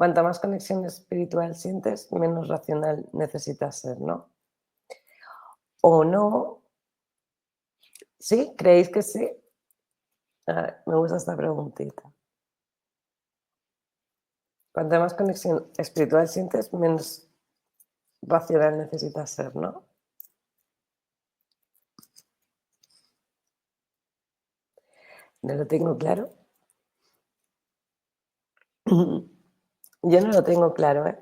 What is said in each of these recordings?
Cuanta más conexión espiritual sientes, menos racional necesitas ser, ¿no? ¿O no? ¿Sí? ¿Creéis que sí? Me gusta esta preguntita. Cuanta más conexión espiritual sientes, menos racional necesitas ser, ¿no? No lo tengo claro. Yo no lo tengo claro, ¿eh?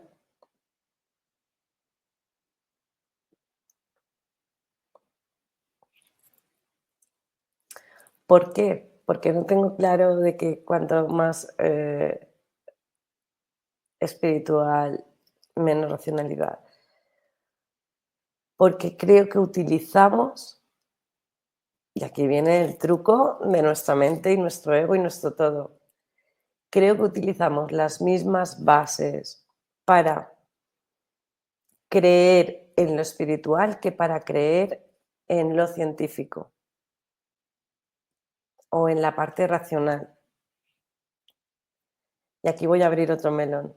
¿Por qué? Porque no tengo claro de que cuanto más espiritual, menos racionalidad. Porque creo que utilizamos, y aquí viene el truco de nuestra mente y nuestro ego y nuestro todo. Creo que utilizamos las mismas bases para creer en lo espiritual que para creer en lo científico o en la parte racional. Y aquí voy a abrir otro melón.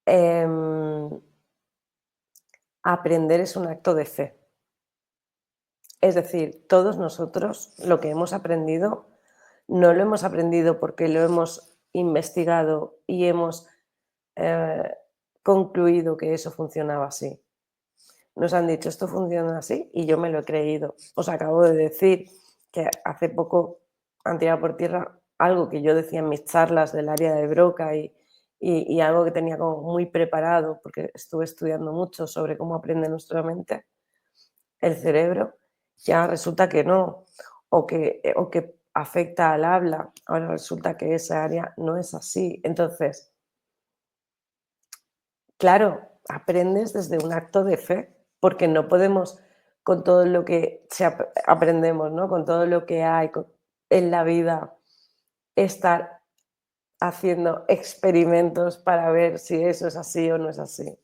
Em, Aprender es un acto de fe. Es decir, todos nosotros lo que hemos aprendido no lo hemos aprendido porque lo hemos investigado y hemos eh, concluido que eso funcionaba así. Nos han dicho esto funciona así y yo me lo he creído. Os acabo de decir que hace poco han tirado por tierra algo que yo decía en mis charlas del área de Broca y algo que tenía como muy preparado porque estuve estudiando mucho sobre cómo aprende nuestra mente, el cerebro, ya resulta que no, o que afecta al habla. Ahora resulta que esa área no es así. Entonces, claro, aprendes desde un acto de fe, porque no podemos con todo lo que aprendemos, ¿no? Con todo lo que hay en la vida, estar haciendo experimentos para ver si eso es así o no es así.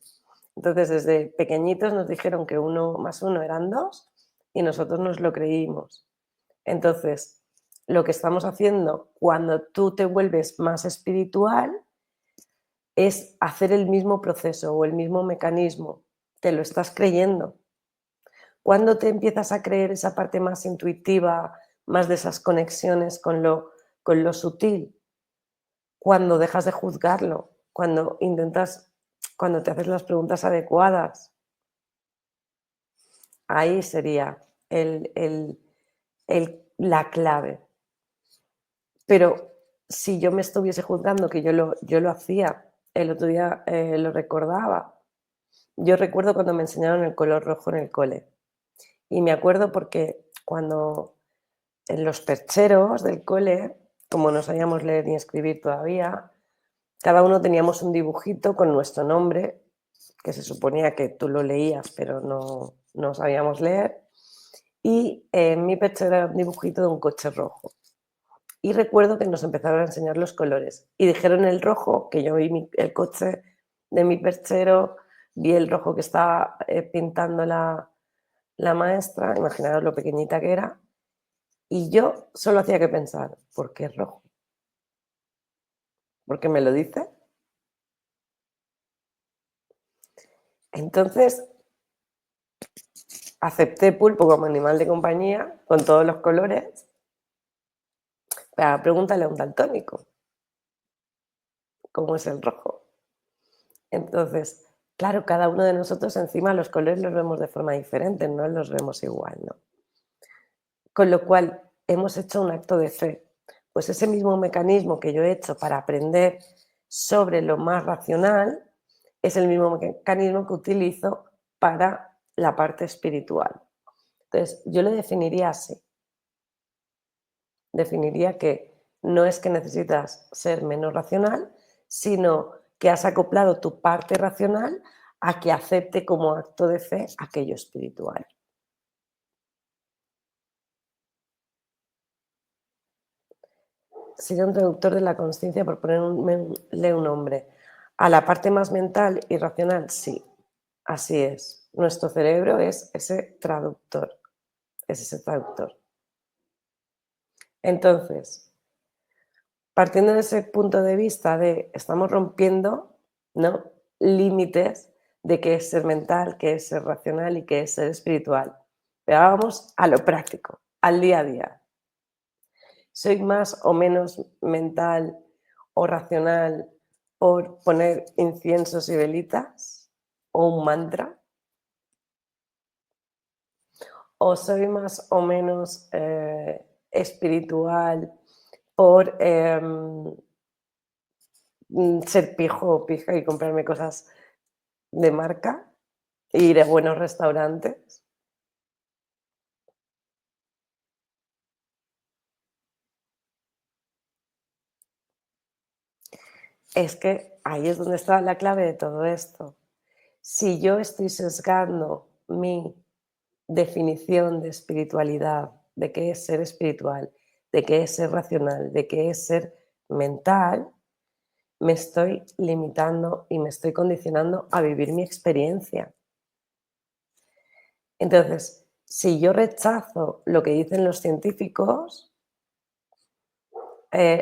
Entonces, desde pequeñitos nos dijeron que 1 más 1 eran 2 y nosotros nos lo creímos. Entonces, lo que estamos haciendo cuando tú te vuelves más espiritual es hacer el mismo proceso o el mismo mecanismo. Te lo estás creyendo. ¿Cuándo te empiezas a creer esa parte más intuitiva, más de esas conexiones con lo sutil? Cuando dejas de juzgarlo, cuando te haces las preguntas adecuadas. Ahí sería la clave. Pero si yo me estuviese juzgando, que yo lo hacía, el otro día lo recordaba. Yo recuerdo cuando me enseñaron el color rojo en el cole. Y me acuerdo porque cuando en los percheros del cole, como no sabíamos leer ni escribir todavía, cada uno teníamos un dibujito con nuestro nombre, que se suponía que tú lo leías, pero no sabíamos leer. Y en mi perchero era un dibujito de un coche rojo. Y recuerdo que nos empezaron a enseñar los colores. Y dijeron el rojo, que yo vi el coche de mi perchero, vi el rojo que estaba pintando la maestra, imaginaros lo pequeñita que era, y yo solo hacía que pensar, ¿por qué es rojo? ¿Por qué me lo dice? Entonces acepté pulpo como animal de compañía, con todos los colores, pero pregúntale a un daltónico, ¿cómo es el rojo? Entonces, claro, cada uno de nosotros encima los colores los vemos de forma diferente, no los vemos igual, ¿no? Con lo cual, hemos hecho un acto de fe. Pues ese mismo mecanismo que yo he hecho para aprender sobre lo más racional es el mismo mecanismo que utilizo para la parte espiritual. Entonces, yo lo definiría así. Definiría que no es que necesitas ser menos racional, sino que has acoplado tu parte racional a que acepte como acto de fe aquello espiritual. Sería un traductor de la consciencia, por ponerle un nombre. A la parte más mental y racional, sí, así es. Nuestro cerebro es ese traductor, es ese traductor. Entonces, partiendo de ese punto de vista de estamos rompiendo, ¿no?, límites de qué es ser mental, qué es ser racional y qué es ser espiritual. Pero ahora vamos a lo práctico, al día a día. ¿Soy más o menos mental o racional por poner inciensos y velitas o un mantra? ¿O soy más o menos espiritual por ser pijo o pija y comprarme cosas de marca e ir a buenos restaurantes? Es que ahí es donde está la clave de todo esto. Si yo estoy sesgando mi definición de espiritualidad, de qué es ser espiritual, de qué es ser racional, de qué es ser mental, me estoy limitando y me estoy condicionando a vivir mi experiencia. Entonces, si yo rechazo lo que dicen los científicos,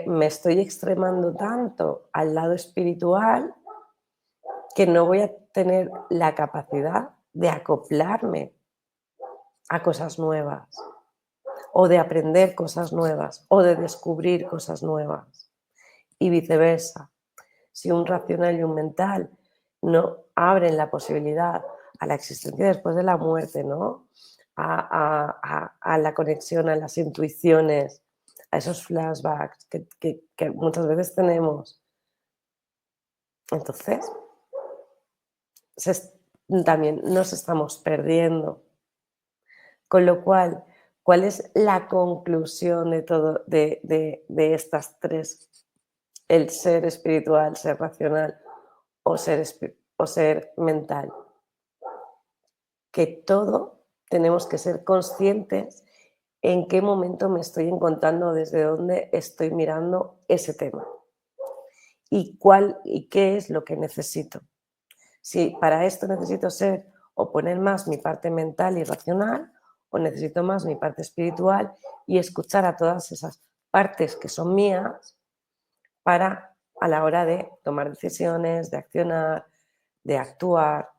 me estoy extremando tanto al lado espiritual que no voy a tener la capacidad de acoplarme a cosas nuevas o de aprender cosas nuevas o de descubrir cosas nuevas y viceversa. Si un racional y un mental no abren la posibilidad a la existencia después de la muerte, ¿no? A la conexión, a las intuiciones, a esos flashbacks que muchas veces tenemos. Entonces, se es- también nos estamos perdiendo. Con lo cual, ¿cuál es la conclusión de todo, de estas tres? El ser espiritual, ser racional o ser mental. Que todo tenemos que ser conscientes en qué momento me estoy encontrando, desde dónde estoy mirando ese tema y cuál y qué es lo que necesito. Si para esto necesito ser o poner más mi parte mental y racional, o necesito más mi parte espiritual y escuchar a todas esas partes que son mías para a la hora de tomar decisiones, de accionar, de actuar.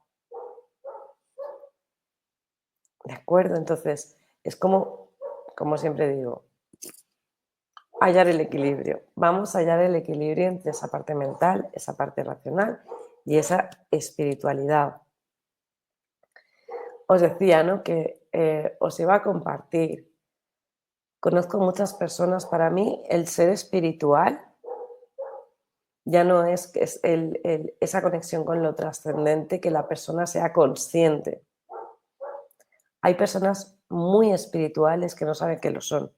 ¿De acuerdo? Entonces, es como siempre digo, hallar el equilibrio. Vamos a hallar el equilibrio entre esa parte mental, esa parte racional y esa espiritualidad. Os decía, ¿no?, que os iba a compartir. Conozco muchas personas, para mí el ser espiritual ya no es, que es esa conexión con lo trascendente, que la persona sea consciente. Hay personas muy espirituales que no saben que lo son.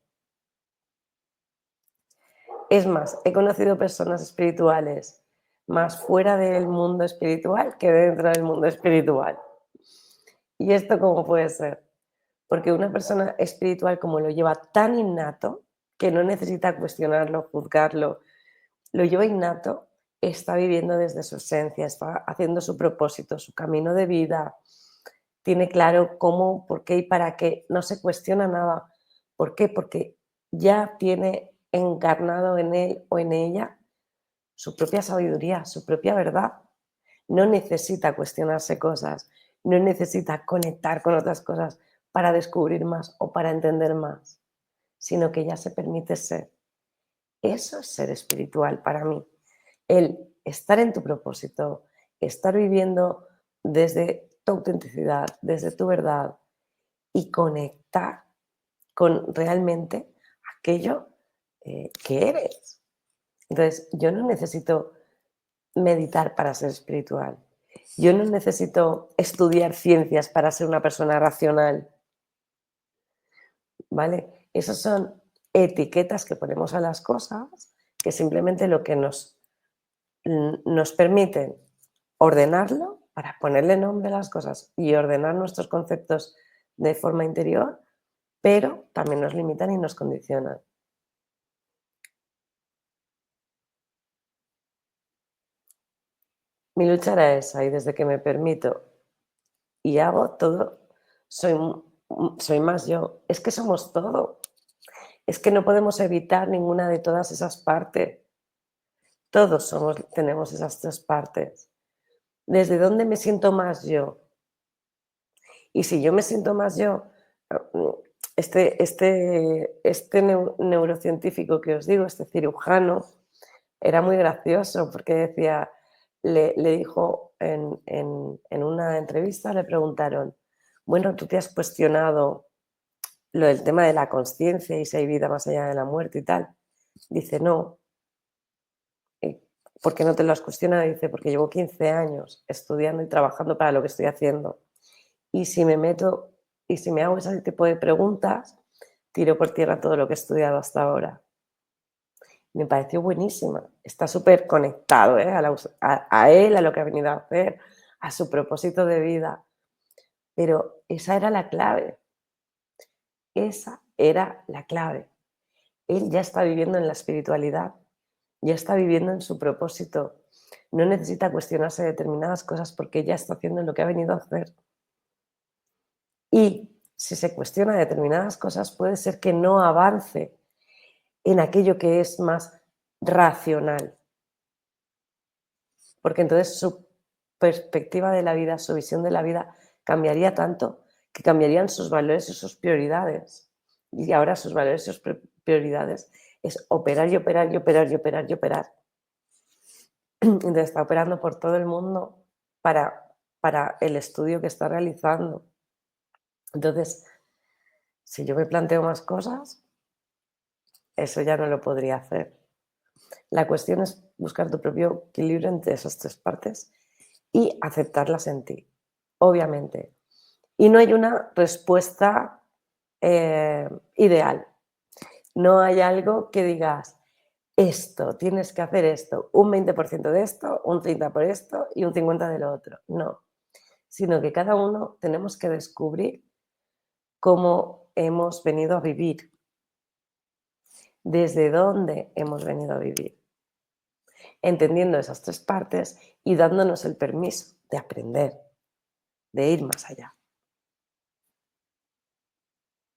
Es más, he conocido personas espirituales más fuera del mundo espiritual que dentro del mundo espiritual. ¿Y esto cómo puede ser? Porque una persona espiritual, como lo lleva tan innato, que no necesita cuestionarlo, juzgarlo, lo lleva innato, está viviendo desde su esencia, está haciendo su propósito, su camino de vida, tiene claro cómo, por qué y para qué, no se cuestiona nada. ¿Por qué? Porque ya tiene encarnado en él o en ella su propia sabiduría, su propia verdad. No necesita cuestionarse cosas, no necesita conectar con otras cosas para descubrir más o para entender más, sino que ya se permite ser. Eso es ser espiritual para mí. El estar en tu propósito, estar viviendo desde tu autenticidad, desde tu verdad y conectar con realmente aquello que eres. Entonces, yo no necesito meditar para ser espiritual. Yo no necesito estudiar ciencias para ser una persona racional, ¿vale? Esas son etiquetas que ponemos a las cosas que simplemente lo que nos permiten ordenarlo para ponerle nombre a las cosas y ordenar nuestros conceptos de forma interior, pero también nos limitan y nos condicionan. Mi lucha era esa y desde que me permito y hago todo, soy más yo. Es que somos todo. Es que no podemos evitar ninguna de todas esas partes. Todos tenemos esas 3 partes. ¿Desde dónde me siento más yo? Y si yo me siento más yo, este neurocientífico que os digo, este cirujano, era muy gracioso porque decía, le dijo en una entrevista, le preguntaron, bueno, ¿tú te has cuestionado lo del tema de la consciencia y si hay vida más allá de la muerte y tal? Dice, no. ¿Por qué no te lo has cuestionado? Dice, porque llevo 15 años estudiando y trabajando para lo que estoy haciendo. Y si me meto y si me hago ese tipo de preguntas, tiro por tierra todo lo que he estudiado hasta ahora. Me pareció buenísima. Está súper conectado, ¿eh? A él, a lo que ha venido a hacer, a su propósito de vida. Pero esa era la clave. Esa era la clave. Él ya está viviendo en la espiritualidad, ya está viviendo en su propósito. No necesita cuestionarse determinadas cosas porque ya está haciendo lo que ha venido a hacer. Y si se cuestiona determinadas cosas, puede ser que no avance en aquello que es más racional, porque entonces su perspectiva de la vida, su visión de la vida cambiaría tanto que cambiarían sus valores y sus prioridades. Y ahora sus valores y sus prioridades es operar y operar y operar y operar y operar. Entonces está operando por todo el mundo para el estudio que está realizando. Entonces, si yo me planteo más cosas, eso ya no lo podría hacer. La cuestión es buscar tu propio equilibrio entre esas 3 partes y aceptarlas en ti, obviamente. Y no hay una respuesta, ideal. No hay algo que digas: "Esto, tienes que hacer esto, un 20% de esto, un 30 por esto y un 50 de lo otro". No, sino que cada uno tenemos que descubrir cómo hemos venido a vivir, desde dónde hemos venido a vivir, entendiendo esas 3 partes y dándonos el permiso de aprender, de ir más allá.